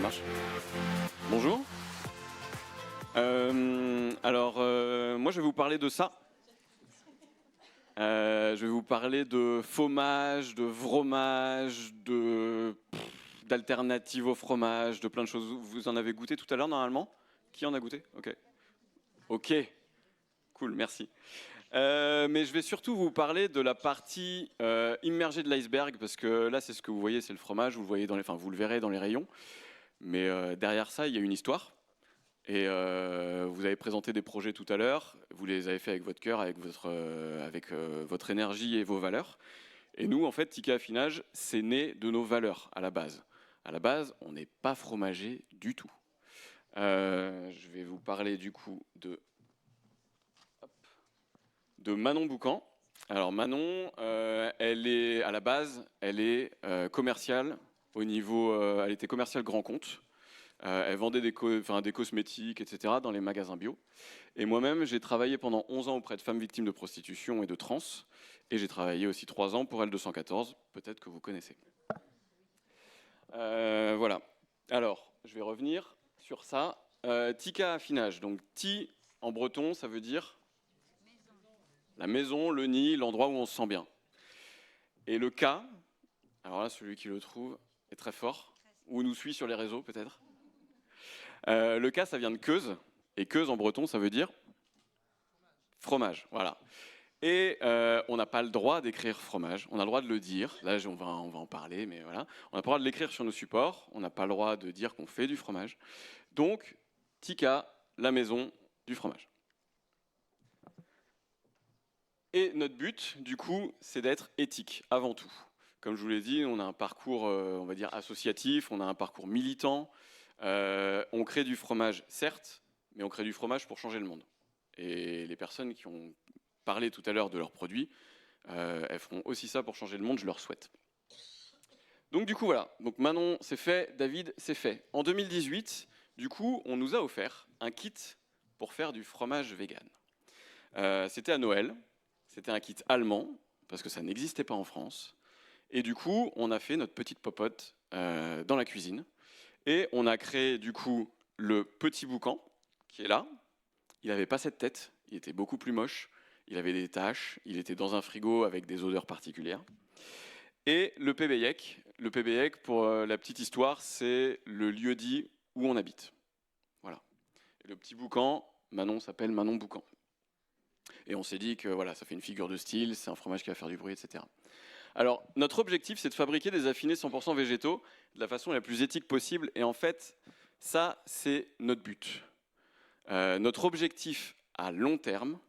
marche. Bonjour. Moi je vais vous parler de ça. Je vais vous parler de fromage, de fromage, d'alternatives au fromage, de plein de choses. Vous en avez goûté tout à l'heure normalement? Qui en a goûté? Ok. Ok. Cool, merci. Mais je vais surtout vous parler de la partie immergée de l'iceberg, parce que là, c'est ce que vous voyez, c'est le fromage, vous le voyez vous le verrez dans les rayons. Mais derrière ça, il y a une histoire. Et vous avez présenté des projets tout à l'heure, vous les avez fait avec votre cœur, avec votre énergie et vos valeurs. Et nous, en fait, Tika Affinage, c'est né de nos valeurs à la base. À la base, on n'est pas fromager du tout. Je vais vous parler du coup de Manon Boucan. Alors Manon, elle est à la base, elle est commerciale au niveau, elle était commerciale grand compte. Elle vendait des cosmétiques, etc. dans les magasins bio. Et moi-même, j'ai travaillé pendant 11 ans auprès de femmes victimes de prostitution et de trans. Et j'ai travaillé aussi 3 ans pour L214, peut-être que vous connaissez. Voilà. Alors, je vais revenir sur ça. Tika Affinage. Donc, Ti, en breton, ça veut dire la maison, le nid, l'endroit où on se sent bien. Et le K, alors là, celui qui le trouve est très fort, ou nous suit sur les réseaux peut-être. Le K, ça vient de Keuse, et Keuse en breton, ça veut dire fromage. Voilà. Et on n'a pas le droit d'écrire fromage, on a le droit de le dire, là on va en parler, mais voilà. On n'a pas le droit de l'écrire sur nos supports, on n'a pas le droit de dire qu'on fait du fromage. Donc, Tika, la maison du fromage. Et notre but, du coup, c'est d'être éthique, avant tout. Comme je vous l'ai dit, on a un parcours, on va dire, associatif, on a un parcours militant. On crée du fromage, certes, mais on crée du fromage pour changer le monde. Et les personnes qui ont parlé tout à l'heure de leurs produits, elles feront aussi ça pour changer le monde, je leur souhaite. Donc du coup, voilà. Donc Manon, c'est fait, David, c'est fait. En 2018, du coup, on nous a offert un kit pour faire du fromage vegan. C'était à Noël. C'était un kit allemand, parce que ça n'existait pas en France. Et du coup, on a fait notre petite popote dans la cuisine. Et on a créé du coup le petit boucan, qui est là. Il n'avait pas cette tête, il était beaucoup plus moche. Il avait des taches, il était dans un frigo avec des odeurs particulières. Et le PBYEC. Le PBYEC, pour la petite histoire, c'est le lieu-dit où on habite. Voilà. Et le petit boucan, Manon s'appelle Manon Boucan. Et on s'est dit que voilà, ça fait une figure de style, c'est un fromage qui va faire du bruit, etc. Alors, notre objectif, c'est de fabriquer des affinés 100% végétaux de la façon la plus éthique possible. Et en fait, ça, c'est notre but. Notre objectif à long terme,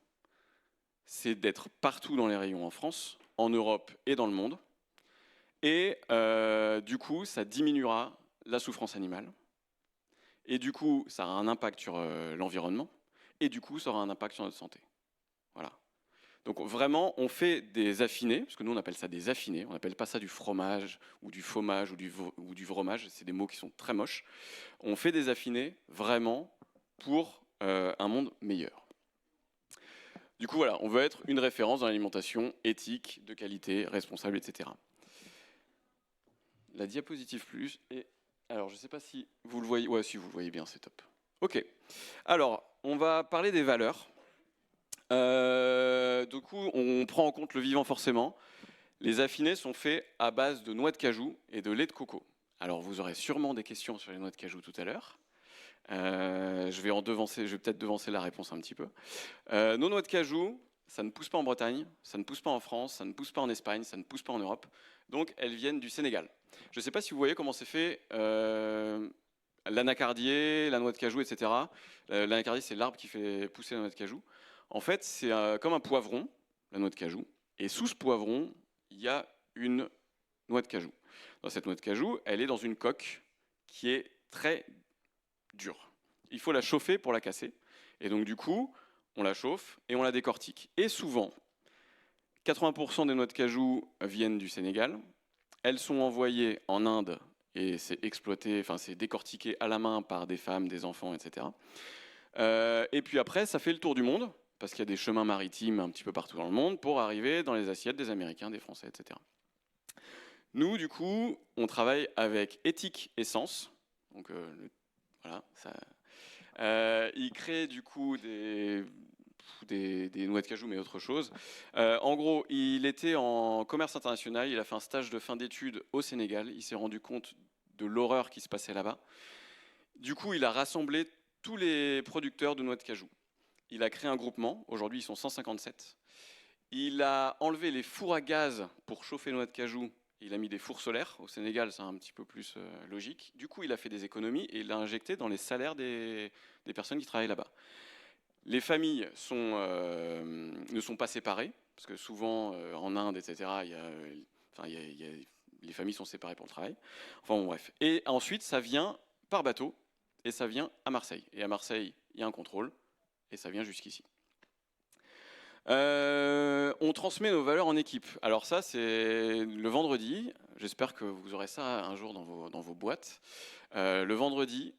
c'est d'être partout dans les rayons en France, en Europe et dans le monde. Et du coup, ça diminuera la souffrance animale. Et du coup, ça aura un impact sur l'environnement. Et du coup, ça aura un impact sur notre santé. Voilà. Donc vraiment, on fait des affinés, parce que nous on appelle ça des affinés, on n'appelle pas ça du fromage ou du fromage ou du fromage, c'est des mots qui sont très moches. On fait des affinés vraiment pour un monde meilleur. Du coup voilà, on veut être une référence dans l'alimentation éthique, de qualité, responsable, etc. La diapositive plus, et alors je ne sais pas si vous le voyez, ouais si vous le voyez bien, c'est top. Ok, alors on va parler des valeurs. Du coup, on prend en compte le vivant forcément. Les affinés sont faits à base de noix de cajou et de lait de coco. Alors, vous aurez sûrement des questions sur les noix de cajou tout à l'heure. Je vais peut-être devancer la réponse un petit peu. Nos noix de cajou, ça ne pousse pas en Bretagne, ça ne pousse pas en France, ça ne pousse pas en Espagne, ça ne pousse pas en Europe. Donc, elles viennent du Sénégal. Je ne sais pas si vous voyez comment c'est fait. L'anacardier, la noix de cajou, etc. L'anacardier, c'est l'arbre qui fait pousser la noix de cajou. En fait, c'est comme un poivron, la noix de cajou. Et sous ce poivron, il y a une noix de cajou. Dans cette noix de cajou, elle est dans une coque qui est très dure. Il faut la chauffer pour la casser. Et donc, du coup, on la chauffe et on la décortique. Et souvent, 80% des noix de cajou viennent du Sénégal. Elles sont envoyées en Inde et c'est exploité, enfin c'est décortiqué à la main par des femmes, des enfants, etc. Et puis après, ça fait le tour du monde, parce qu'il y a des chemins maritimes un petit peu partout dans le monde, pour arriver dans les assiettes des Américains, des Français, etc. Nous, du coup, on travaille avec éthique et sens. Donc voilà, ça. Il crée du coup des noix de cajou, mais autre chose. En gros, il était en commerce international, il a fait un stage de fin d'études au Sénégal, il s'est rendu compte de l'horreur qui se passait là-bas. Du coup, il a rassemblé tous les producteurs de noix de cajou. Il a créé un groupement, aujourd'hui ils sont 157. Il a enlevé les fours à gaz pour chauffer les noix de cajou. Il a mis des fours solaires. Au Sénégal, c'est un petit peu plus logique. Du coup, il a fait des économies et il l'a injecté dans les salaires des personnes qui travaillent là-bas. Les familles ne sont pas séparées, parce que souvent en Inde, etc., les familles sont séparées pour le travail. Enfin bon, bref. Et ensuite, ça vient par bateau et ça vient à Marseille. Et à Marseille, il y a un contrôle et ça vient jusqu'ici. On transmet nos valeurs en équipe. Alors ça, c'est le vendredi. J'espère que vous aurez ça un jour dans vos boîtes. Le vendredi,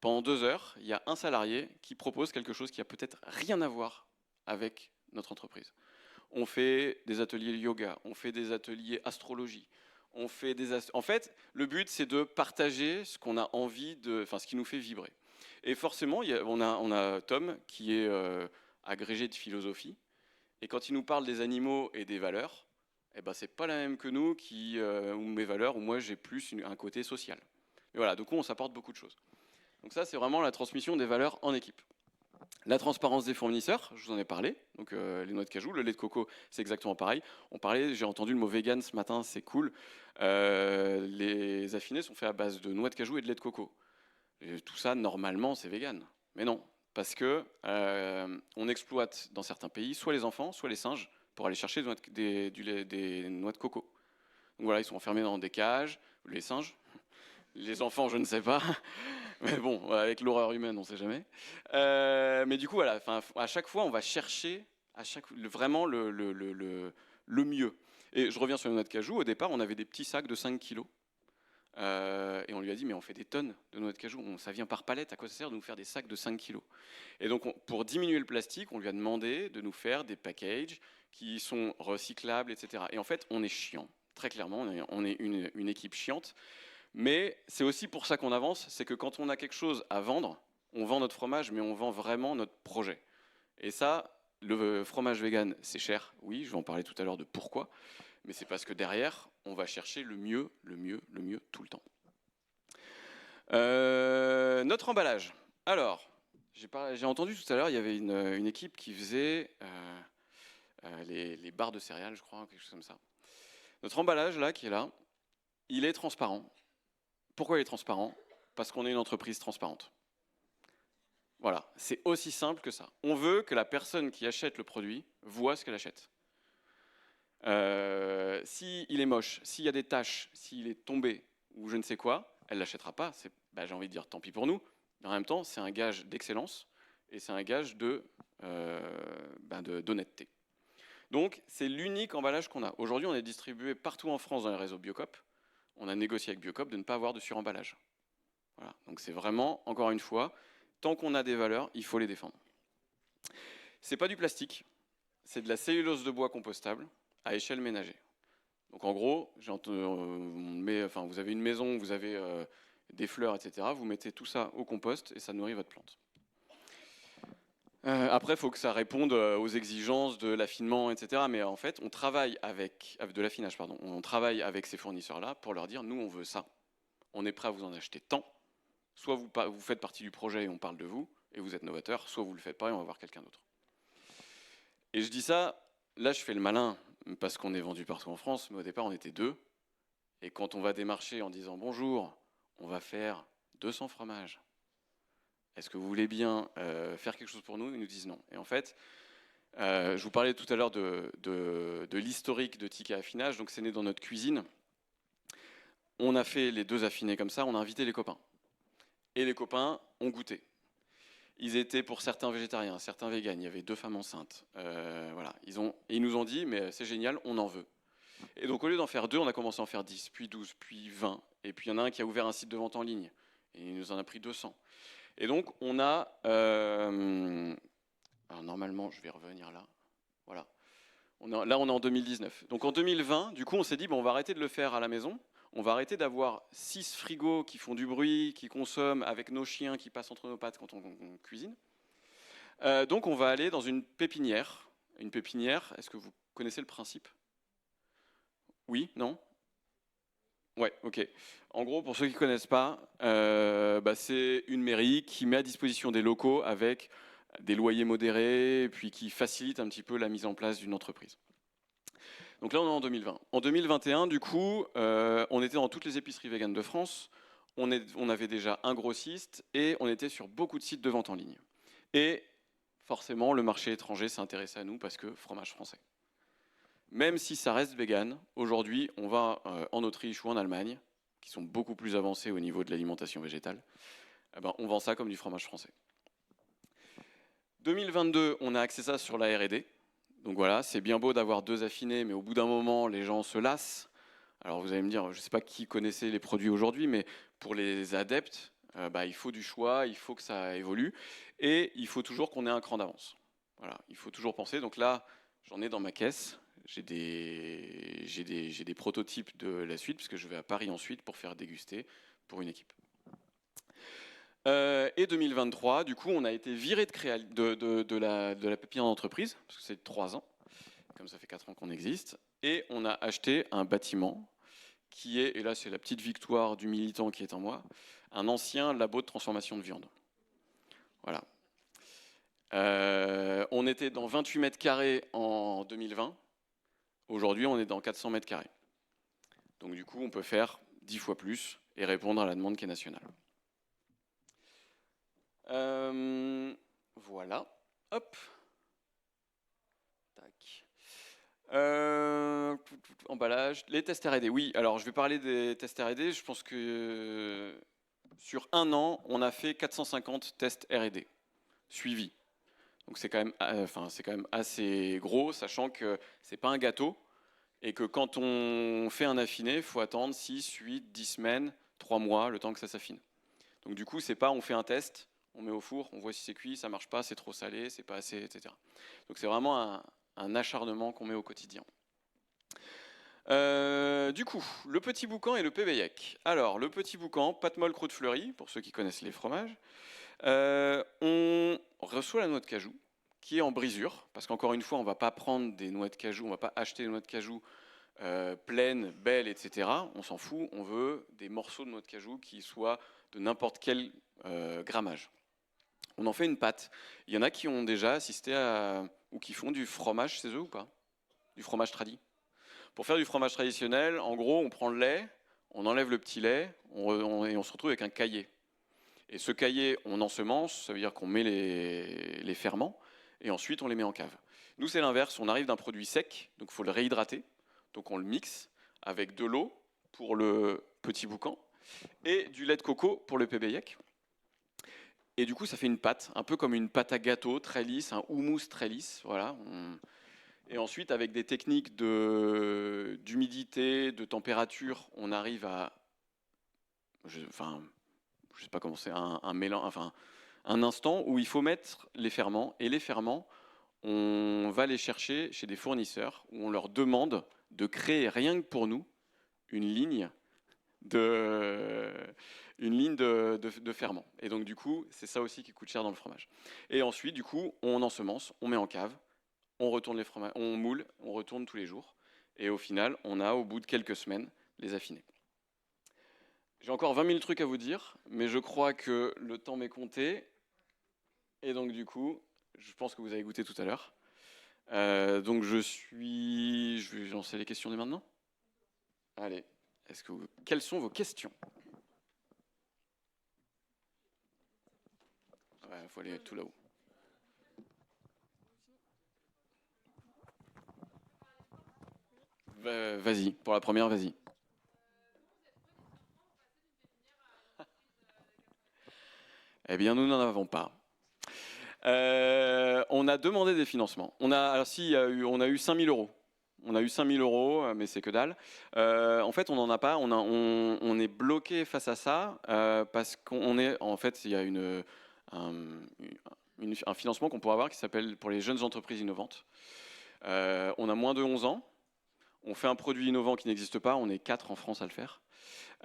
pendant 2 heures, il y a un salarié qui propose quelque chose qui a peut-être rien à voir avec notre entreprise. On fait des ateliers yoga, on fait des ateliers astrologie, on fait en fait, le but, c'est de partager ce qu'on a envie ce qui nous fait vibrer. Et forcément, on a Tom qui est agrégé de philosophie. Et quand il nous parle des animaux et des valeurs, eh ben, c'est pas la même que nous ou mes valeurs, où moi j'ai plus un côté social. Mais voilà, du coup on s'apporte beaucoup de choses. Donc ça, c'est vraiment la transmission des valeurs en équipe. La transparence des fournisseurs, je vous en ai parlé, donc les noix de cajou, le lait de coco, c'est exactement pareil. J'ai entendu le mot vegan ce matin, c'est cool. Les affinés sont faits à base de noix de cajou et de lait de coco. Et tout ça, normalement, c'est vegan. Mais non, parce que on exploite dans certains pays soit les enfants, soit les singes pour aller chercher des noix de coco. Donc voilà, ils sont enfermés dans des cages, les singes. Les enfants, je ne sais pas. Mais bon, avec l'horreur humaine, on ne sait jamais. Mais du coup, voilà, à chaque fois, on va chercher vraiment le mieux. Et je reviens sur les noix de cajou. Au départ, on avait des petits sacs de 5 kilos. Et on lui a dit, mais on fait des tonnes de noix de cajou, ça vient par palette, à quoi ça sert de nous faire des sacs de 5 kilos? Et donc, pour diminuer le plastique, on lui a demandé de nous faire des packages qui sont recyclables, etc. Et en fait, on est chiant, très clairement, on est une équipe chiante. Mais c'est aussi pour ça qu'on avance, c'est que quand on a quelque chose à vendre, on vend notre fromage, mais on vend vraiment notre projet. Et ça, le fromage vegan, c'est cher, oui, je vais en parler tout à l'heure de pourquoi, mais c'est parce que derrière, on va chercher le mieux, le mieux, le mieux tout le temps. Notre emballage. Alors, j'ai entendu tout à l'heure, il y avait une équipe qui faisait les barres de céréales, je crois, quelque chose comme ça. Notre emballage, là, qui est là, il est transparent. Pourquoi il est transparent? Parce qu'on est une entreprise transparente. Voilà, c'est aussi simple que ça. On veut que la personne qui achète le produit voit ce qu'elle achète. S'il est moche, s'il y a des taches, s'il est tombé ou je ne sais quoi, elle ne l'achètera pas. J'ai envie de dire tant pis pour nous. Mais en même temps, c'est un gage d'excellence et c'est un gage d'honnêteté. Donc, c'est l'unique emballage qu'on a. Aujourd'hui, on est distribué partout en France dans les réseaux Biocop. On a négocié avec Biocop de ne pas avoir de suremballage. Voilà. Donc c'est vraiment, encore une fois, tant qu'on a des valeurs, il faut les défendre. C'est pas du plastique, c'est de la cellulose de bois compostable à échelle ménager. Donc en gros, vous avez une maison, vous avez des fleurs, etc. Vous mettez tout ça au compost et ça nourrit votre plante. Après, il faut que ça réponde aux exigences de l'affinement, etc. Mais en fait, on travaille de l'affinage, pardon. On travaille avec ces fournisseurs-là pour leur dire, nous, on veut ça. On est prêt à vous en acheter tant. Soit vous faites partie du projet et on parle de vous, et vous êtes novateur, soit vous ne le faites pas et on va voir quelqu'un d'autre. Et je dis ça, là, je fais le malin, parce qu'on est vendu partout en France, mais au départ, on était 2. Et quand on va démarcher en disant, bonjour, on va faire 200 fromages. Est-ce que vous voulez bien faire quelque chose pour nous? Ils nous disent non. Et en fait, je vous parlais tout à l'heure de l'historique de Ticket Affinage, donc c'est né dans notre cuisine. On a fait les 2 affinés comme ça, on a invité les copains. Et les copains ont goûté. Ils étaient pour certains végétariens, certains véganes, il y avait 2 femmes enceintes. Voilà. Ils nous ont dit, mais c'est génial, on en veut. Et donc au lieu d'en faire 2, on a commencé à en faire 10, puis 12, puis 20. Et puis il y en a un qui a ouvert un site de vente en ligne. Et il nous en a pris 200. Et donc, on a... alors, normalement, je vais revenir là. Voilà. Là, on est en 2019. Donc, en 2020, du coup, on s'est dit, bon, on va arrêter de le faire à la maison. On va arrêter d'avoir 6 frigos qui font du bruit, qui consomment, avec nos chiens qui passent entre nos pattes quand on cuisine. Donc on va aller dans une pépinière. Une pépinière, est-ce que vous connaissez le principe? Oui? Non? Ouais, ok. En gros, pour ceux qui ne connaissent pas, c'est une mairie qui met à disposition des locaux avec des loyers modérés, et puis qui facilite un petit peu la mise en place d'une entreprise. Donc là, on est en 2020. En 2021, du coup, on était dans toutes les épiceries véganes de France, on avait déjà un grossiste, et on était sur beaucoup de sites de vente en ligne. Et forcément, le marché étranger s'est intéressé à nous parce que fromage français. Même si ça reste vegan, aujourd'hui, on va en Autriche ou en Allemagne, qui sont beaucoup plus avancés au niveau de l'alimentation végétale, on vend ça comme du fromage français. 2022, on a axé ça sur la R&D. Donc voilà, c'est bien beau d'avoir 2 affinés, mais au bout d'un moment, les gens se lassent. Alors vous allez me dire, je ne sais pas qui connaissait les produits aujourd'hui, mais pour les adeptes, il faut du choix, il faut que ça évolue, et il faut toujours qu'on ait un cran d'avance. Voilà, il faut toujours penser. Donc là, j'en ai dans ma caisse. J'ai des prototypes de la suite, puisque je vais à Paris ensuite pour faire déguster pour une équipe. Et 2023, du coup, on a été viré de la pépinière d'entreprise, parce que c'est 3 ans, comme ça fait 4 ans qu'on existe, et on a acheté un bâtiment qui est, et là c'est la petite victoire du militant qui est en moi, un ancien labo de transformation de viande. Voilà. On était dans 28 mètres carrés en 2020. Aujourd'hui, on est dans 400 mètres carrés. Donc du coup, on peut faire 10 fois plus et répondre à la demande qui est nationale. Voilà. Hop. Tac. Emballage. Les tests R&D. Oui, alors je vais parler des tests R&D. Je pense que sur 1 an, on a fait 450 tests R&D suivis. Donc c'est quand même assez gros, sachant que c'est pas un gâteau et que quand on fait un affiné, il faut attendre 6, 8, 10 semaines, 3 mois, le temps que ça s'affine. Donc du coup, c'est pas on fait un test, on met au four, on voit si c'est cuit, ça marche pas, c'est trop salé, c'est pas assez, etc. Donc c'est vraiment un acharnement qu'on met au quotidien. Du coup, le petit boucan et le PBIEC. Alors, le petit boucan, pâte molle croûte fleurie, pour ceux qui connaissent les fromages. On reçoit la noix de cajou, qui est en brisure, parce qu'encore une fois, on ne va pas prendre des noix de cajou, on ne va pas acheter des noix de cajou pleines, belles, etc. On s'en fout, on veut des morceaux de noix de cajou qui soient de n'importe quel grammage. On en fait une pâte. Il y en a qui ont déjà assisté à, ou qui font du fromage chez eux ou pas? Du fromage tradi. Pour faire du fromage traditionnel, en gros, on prend le lait, on enlève le petit lait, et on se retrouve avec un caillé. Et ce caillé, on ensemence, ça veut dire qu'on met les ferments, et ensuite on les met en cave. Nous, c'est l'inverse, on arrive d'un produit sec, donc il faut le réhydrater, donc on le mixe avec de l'eau pour le petit boucan, et du lait de coco pour le PBIEC. Et du coup, ça fait une pâte, un peu comme une pâte à gâteau, très lisse, un houmous très lisse, voilà. Et ensuite, avec des techniques d'humidité, de température, on arrive à, je sais pas comment c'est, un mélange, enfin, un instant où il faut mettre les ferments. Et les ferments, on va les chercher chez des fournisseurs où on leur demande de créer rien que pour nous une ligne de ferment. Et donc du coup, c'est ça aussi qui coûte cher dans le fromage. Et ensuite, du coup, on ensemence, on met en cave, on retourne les fromages, on moule, on retourne tous les jours. Et au final, on a, au bout de quelques semaines, les affinés. J'ai encore 20 000 trucs à vous dire, mais je crois que le temps m'est compté. Et donc du coup, je pense que vous avez goûté tout à l'heure. Donc je vais lancer les questions dès maintenant. Allez, quelles sont vos questions? Il faut aller tout là-haut. Vas-y, pour la première, vas-y. Eh bien, nous n'en avons pas. On a demandé des financements. On a eu 5 000 euros. On a eu 5 000 euros, mais c'est que dalle. En fait, on n'en a pas. On est bloqué face à ça parce qu'on est. En fait, il y a un financement qu'on pourrait avoir qui s'appelle pour les jeunes entreprises innovantes. On a moins de 11 ans. On fait un produit innovant qui n'existe pas, on est 4 en France à le faire.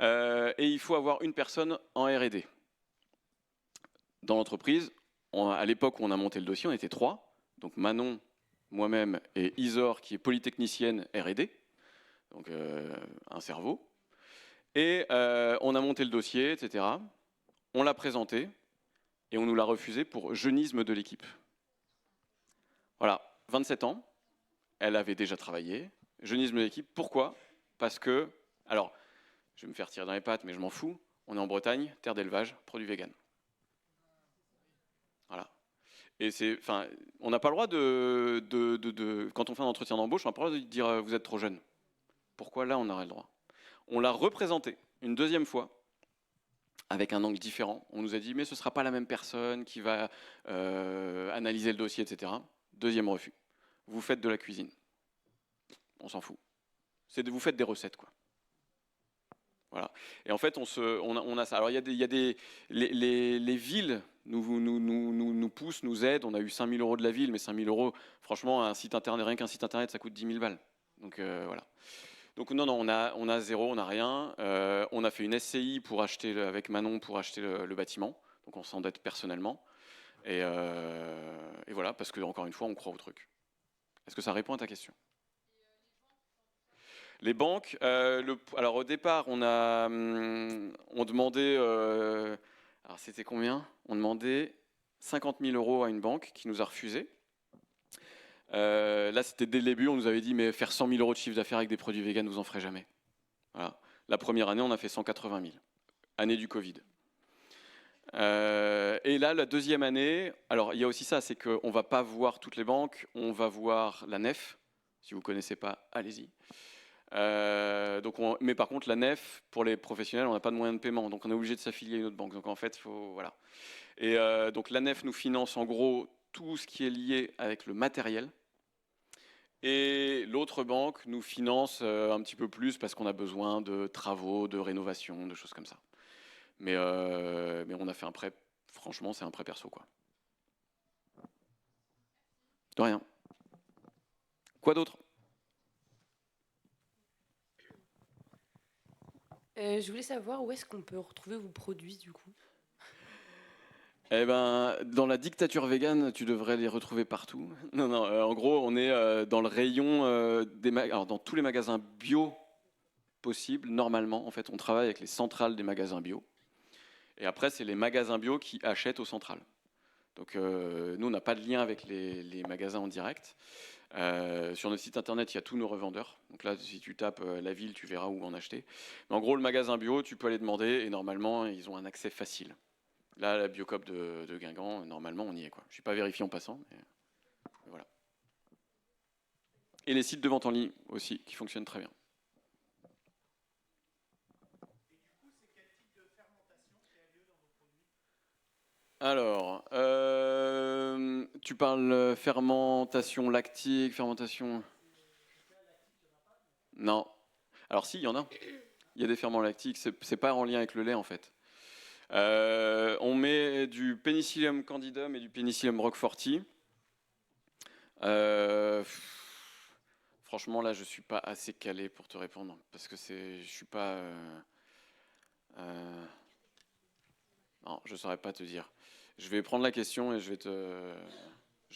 Et il faut avoir une personne en R&D. Dans l'entreprise, à l'époque où on a monté le dossier, on était 3. Donc Manon, moi-même et Isor, qui est polytechnicienne R&D, donc un cerveau. Et on a monté le dossier, etc. On l'a présenté et on nous l'a refusé pour jeunisme de l'équipe. Voilà, 27 ans, elle avait déjà travaillé. Jeunisme de l'équipe, pourquoi? Parce que, alors, je vais me faire tirer dans les pattes, mais je m'en fous. On est en Bretagne, terre d'élevage, produit vegan. Voilà. Et on n'a pas le droit quand on fait un entretien d'embauche, on n'a pas le droit de dire vous êtes trop jeune. Pourquoi là on aurait le droit? On l'a représenté une deuxième fois avec un angle différent. On nous a dit mais ce ne sera pas la même personne qui va analyser le dossier, etc. Deuxième refus. Vous faites de la cuisine. On s'en fout. Vous faites des recettes, quoi. Voilà. Et en fait, on a ça. Alors, les villes nous poussent, nous aident. On a eu 5 000 € de la ville, mais 5 000 €, franchement, un site internet, rien qu'un site internet, ça coûte 10 000 balles. Donc, voilà. Donc, non, on a zéro, on n'a rien. On a fait une SCI avec Manon pour acheter le bâtiment. Donc, on s'endette personnellement. Et voilà, parce que, encore une fois, on croit au truc. Est-ce que ça répond à ta question? Les banques, alors au départ, on demandait, alors c'était combien? On demandait 50 000 € à une banque qui nous a refusé. Là, c'était dès le début, on nous avait dit, mais faire 100 000 € de chiffre d'affaires avec des produits véganes, vous en ferez jamais. Voilà. La première année, on a fait 180 000, année du Covid. Et là, la deuxième année, alors il y a aussi ça, c'est qu'on ne va pas voir toutes les banques, on va voir la Nef. Si vous ne connaissez pas, allez-y. Mais par contre, la Nef, pour les professionnels, on n'a pas de moyen de paiement, donc on est obligé de s'affilier à une autre banque. Donc en fait, voilà. Et donc la Nef nous finance en gros tout ce qui est lié avec le matériel. Et l'autre banque nous finance un petit peu plus parce qu'on a besoin de travaux, de rénovation, de choses comme ça. Mais on a fait un prêt, franchement, c'est un prêt perso, quoi. De rien. Quoi d'autre? Je voulais savoir où est-ce qu'on peut retrouver vos produits du coup. Eh ben, dans la dictature végane, tu devrais les retrouver partout. Non, non, en gros, on est dans le rayon alors, dans tous les magasins bio possibles, normalement. En fait, on travaille avec les centrales des magasins bio. Et après, c'est les magasins bio qui achètent aux centrales. Donc, nous, on n'a pas de lien avec les magasins en direct. Sur notre site internet, il y a tous nos revendeurs. Donc là, si tu tapes la ville, tu verras où en acheter. Mais en gros, le magasin bio, tu peux aller demander et normalement, ils ont un accès facile. Là, la Biocoop de Guingamp, normalement, on y est, quoi. Je ne suis pas vérifié en passant, mais voilà. Et les sites de vente en ligne aussi, qui fonctionnent très bien. Alors, tu parles fermentation lactique, fermentation... Non. Alors si, il y en a. Il y a des ferments lactiques, c'est pas en lien avec le lait, en fait. On met du Penicillium candidum et du Penicillium roqueforti. Franchement, là, je suis pas assez calé pour te répondre parce que je suis pas. Non, je saurais pas te dire. Je vais prendre la question et je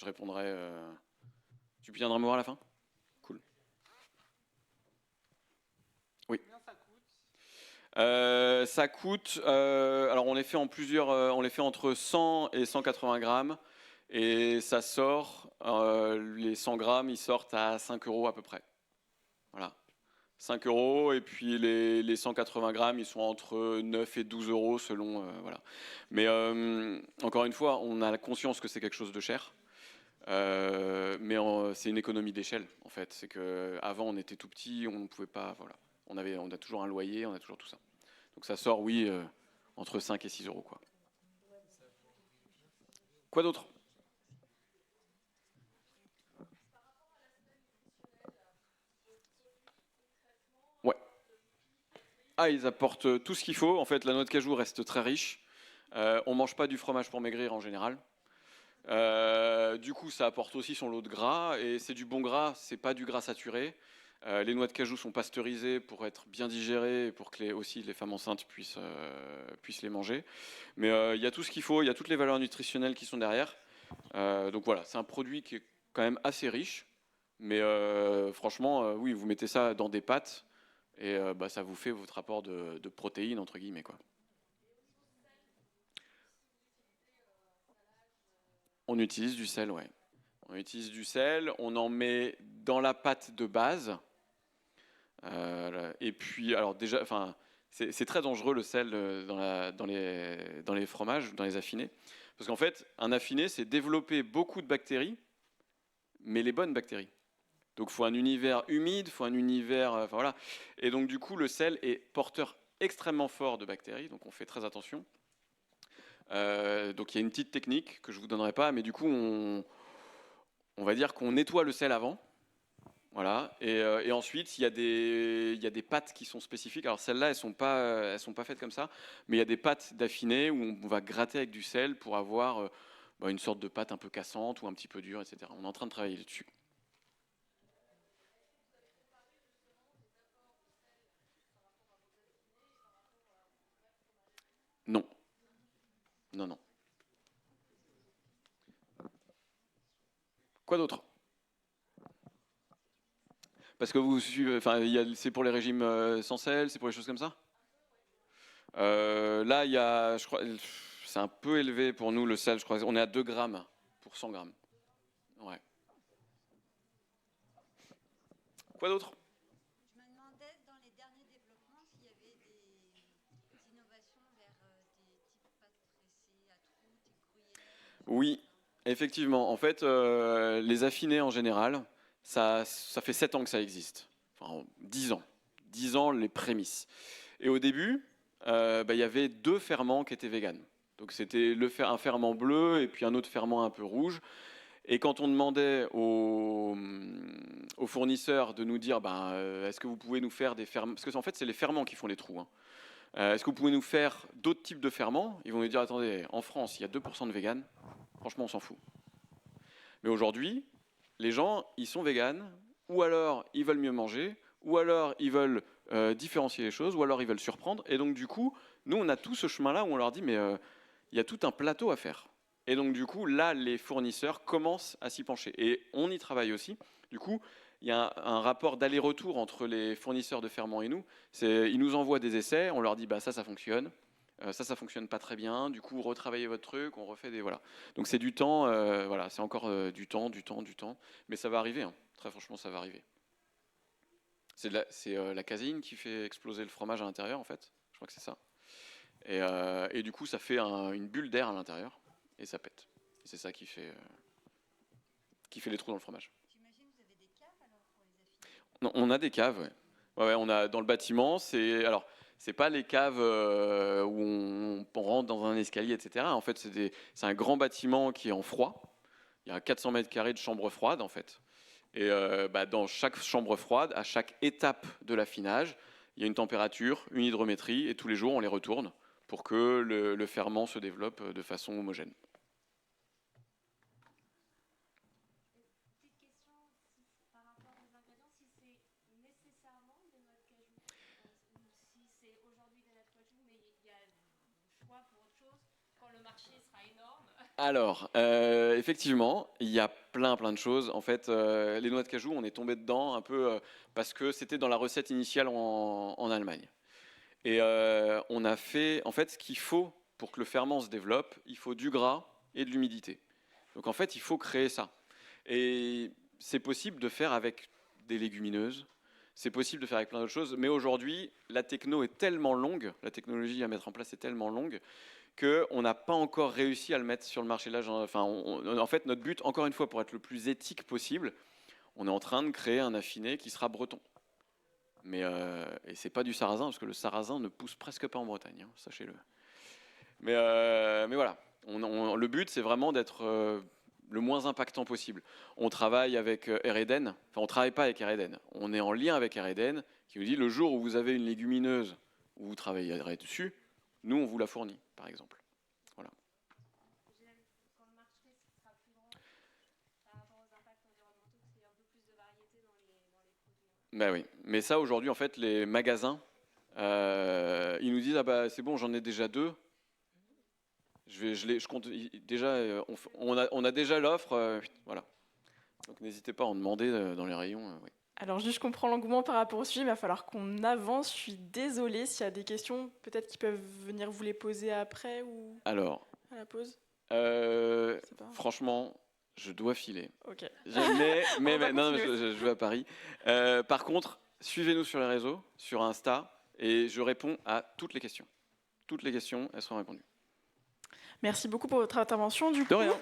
répondrai. Tu viendras me voir à la fin? Cool. Oui. Ça coûte. Alors, on les fait en plusieurs. On les fait entre 100 et 180 grammes. Et ça sort, les 100 grammes, ils sortent à 5 € à peu près. Voilà. 5 €, et puis les 180 grammes, ils sont entre 9 et 12 € selon. Voilà. Mais encore une fois, on a la conscience que c'est quelque chose de cher. Mais c'est une économie d'échelle, en fait. C'est qu'avant, on était tout petit, on ne pouvait pas. Voilà. On a toujours un loyer, on a toujours tout ça. Donc ça sort, oui, entre 5 et 6 €, quoi. Quoi d'autre? Ouais. Ah, ils apportent tout ce qu'il faut. En fait, la noix de cajou reste très riche. On mange pas du fromage pour maigrir en général. Du coup, ça apporte aussi son lot de gras. Et c'est du bon gras, c'est pas du gras saturé. Les noix de cajou sont pasteurisées pour être bien digérées et pour que aussi les femmes enceintes puissent les manger. Mais il y a tout ce qu'il faut, il y a toutes les valeurs nutritionnelles qui sont derrière. Donc voilà, c'est un produit qui est quand même assez riche. Mais franchement, oui, vous mettez ça dans des pâtes et bah, ça vous fait votre apport de protéines, entre guillemets, quoi. On utilise du sel, ouais. On utilise du sel, on en met dans la pâte de base. Et puis, alors déjà, enfin, c'est très dangereux le sel dans les fromages, dans les affinés. Parce qu'en fait, un affiné, c'est développer beaucoup de bactéries, mais les bonnes bactéries. Donc, il faut un univers humide, il faut un univers. Enfin, voilà. Et donc, du coup, le sel est porteur extrêmement fort de bactéries, donc on fait très attention. Donc, il y a une petite technique que je ne vous donnerai pas, mais du coup, on va dire qu'on nettoie le sel avant. Voilà. Et ensuite, il y a des pâtes qui sont spécifiques. Alors celles-là, elles sont pas faites comme ça, mais il y a des pâtes d'affiné où on va gratter avec du sel pour avoir bah, une sorte de pâte un peu cassante ou un petit peu dure, etc. On est en train de travailler dessus. Non, non, non. Quoi d'autre? Parce que vous suivez, enfin, c'est pour les régimes sans sel, c'est pour les choses comme ça? Là, il y a, je crois, c'est un peu élevé pour nous le sel. Je crois, on est à 2 grammes pour 100 grammes. Ouais. Quoi d'autre? Je me demandais dans les derniers développements s'il y avait des innovations vers des types pâtes pressées à trous, type gruyère, des choses Oui, comme ça. effectivement. En fait, les affinés en général, ça fait 7 ans que ça existe. Enfin, 10 ans. 10 ans, les prémices. Et au début, bah, il y avait 2 ferments qui étaient véganes. Donc c'était un ferment bleu et puis un autre ferment un peu rouge. Et quand on demandait aux fournisseurs de nous dire, ben, est-ce que vous pouvez nous faire des ferments, parce que en fait c'est les ferments qui font les trous, hein. Est-ce que vous pouvez nous faire d'autres types de ferments? Ils vont nous dire, attendez, en France il y a 2% de véganes, franchement on s'en fout. Mais aujourd'hui, les gens, ils sont véganes, ou alors ils veulent mieux manger, ou alors ils veulent différencier les choses, ou alors ils veulent surprendre. Et donc du coup, nous, on a tout ce chemin-là où on leur dit, mais il y a tout un plateau à faire. Et donc du coup, là, les fournisseurs commencent à s'y pencher. Et on y travaille aussi. Du coup, il y a un rapport d'aller-retour entre les fournisseurs de ferments et nous. Ils nous envoient des essais, on leur dit, bah ça fonctionne. Ça fonctionne pas très bien. Du coup, retravaillez votre truc, on refait des voilà. Donc c'est du temps, voilà, c'est encore du temps, mais ça va arriver, hein. Très franchement, ça va arriver. C'est la caséine qui fait exploser le fromage à l'intérieur, en fait. Je crois que c'est ça. Et du coup, ça fait une bulle d'air à l'intérieur et ça pète. Et c'est ça qui fait les trous dans le fromage. J'imagine que vous avez des caves alors pour les affiner. Non, on a des caves, ouais. Ouais, ouais, on a dans le bâtiment. C'est pas les caves où on rentre dans un escalier, etc. En fait, c'est un grand bâtiment qui est en froid. Il y a 400 mètres carrés de chambre froide, en fait. Et bah, dans chaque chambre froide, à chaque étape de l'affinage, il y a une température, une hydrométrie, et tous les jours, on les retourne pour que le ferment se développe de façon homogène. Petite question par rapport aux ingrédients, si c'est nécessairement des noix de cajou ou si c'est aujourd'hui des noix de cajou, mais il y a le choix pour autre chose quand le marché sera énorme. Alors, effectivement, il y a plein de choses. En fait, les noix de cajou, on est tombé dedans un peu parce que c'était dans la recette initiale en Allemagne. Et on a fait, en fait, ce qu'il faut pour que le ferment se développe, il faut du gras et de l'humidité. Donc en fait, il faut créer ça. Et c'est possible de faire avec des légumineuses, c'est possible de faire avec plein d'autres choses, mais aujourd'hui, la techno est tellement longue, la technologie à mettre en place est tellement longue, qu'on n'a pas encore réussi à le mettre sur le marché. Là, enfin, en fait, notre but, encore une fois, pour être le plus éthique possible, on est en train de créer un affiné qui sera breton. Mais et c'est pas du sarrasin, parce que le sarrasin ne pousse presque pas en Bretagne, hein, sachez-le. Mais voilà, le but, c'est vraiment d'être le moins impactant possible. On travaille avec Ereden, enfin on travaille pas avec Ereden, on est en lien avec Ereden, qui nous dit le jour où vous avez une légumineuse où vous travaillerez dessus, nous on vous la fournit, par exemple. Voilà. Quand le marché sera plus grand par rapport aux impacts environnementaux, parce qu'il y a un peu plus de variété dans les produits. Bah oui. Mais ça, aujourd'hui, en fait, les magasins, ils nous disent ah bah c'est bon, j'en ai déjà 2. Je compte déjà. On a déjà l'offre. Voilà. Donc n'hésitez pas à en demander dans les rayons. Oui. Alors, juste, je comprends l'engouement par rapport au sujet, il va falloir qu'on avance. Je suis désolée s'il y a des questions, peut-être qu'ils peuvent venir vous les poser après ou Alors, à la pause. C'est pas... franchement, je dois filer. Ok. Mais non, je vais à Paris. Par contre, suivez-nous sur les réseaux, sur Insta, et je réponds à toutes les questions. Toutes les questions, elles seront répondues. Merci beaucoup pour votre intervention. Du De coup, rien.